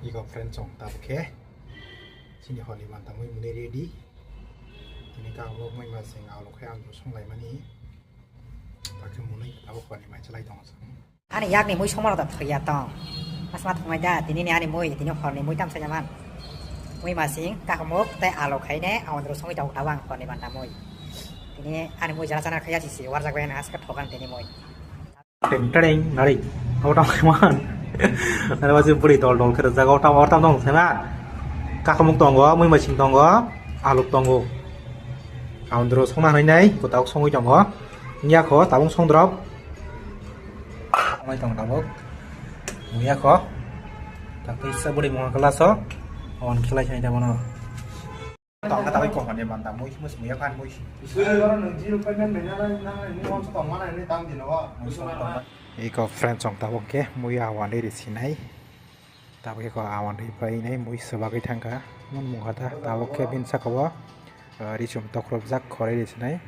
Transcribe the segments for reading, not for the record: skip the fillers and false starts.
이거 프렌즈 좀 따볼게. 신이 허리만 다 모이 무대 레디. 이니까 뭐 모이 마생 아울로 해안 좀 송라이만이. 다그 문이 따볼 거니 많이 잘라이 동서. 아니 약니 무이 송마로다 터야동. 마스마 통마자 디니니 아니 무이 디니 허니 무이 땀 사냐만. 무이 마생 까먹 때 알로 카이네 아원으로 송이 정 다왕 거니 만다 무이. 디니 아니 무이 잘하잖아 카야지시 와르자고에나 하스카 토간 디니 무이. 땡땡 나리. 아우랑 그만. Ada masih beri tol kerja kau tahu orang dong sama kakak tonggo mui macing tonggo aluk tonggo kau terus song mana ini kau tahu song itu tonggo nya kau tahu song drop mai tong tahu nya kau tapi saya beri mau kelas so on kelas ini dah mana tong kata kau kan dia mantap mui mui kan mui 이거 프렌즈 좀 따볼게. 무이 아원 레디 시나이. 따볼게 거 아원 레디 바이네 무이 서바게 탄가. 문 뭔가다 따볼게 빈사가와 리좀 떡럽작 거래 시나이.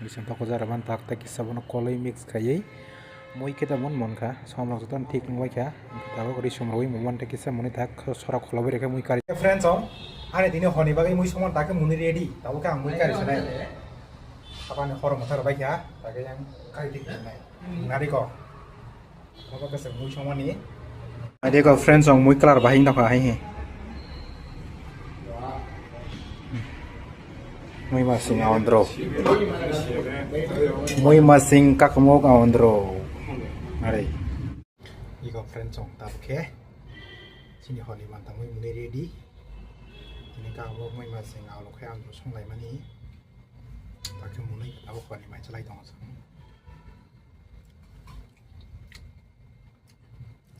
리좀 떡고자라만 딱딱 기사보는 콜레 믹스 가이. 무이 kita mon monka somrok ton ঠিক নয় কা তাও রিসম রই মোমনটা কিসা মনে থাক সরা খলবে রেখে মুই কারি ফ্রেন্ডস আরে দিনে হনি বাগে মুই সমন তাকে মুনি রেডি তাও কা মুই কারি সিনাই আপনি হর মথার বাইকা তাকে yang কারি ঠিক নাই নারী ক apa kesel মুই সমনি আরে ক ফ্রেন্ডস মুই কালার বাহিং দক আই হে মুই মাসিং আওন্দ্রো মুই মাসিং কাকমক 아온드로 아래 이거 프렌즈 좀 따볼게 신이 허니만 다 무이 무대 레디 그러니까 뭐 무이 마생 아울로 해안 좀 송라이만이 다그 문이 따볼 거니 많이 잘라이 동서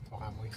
더가 무이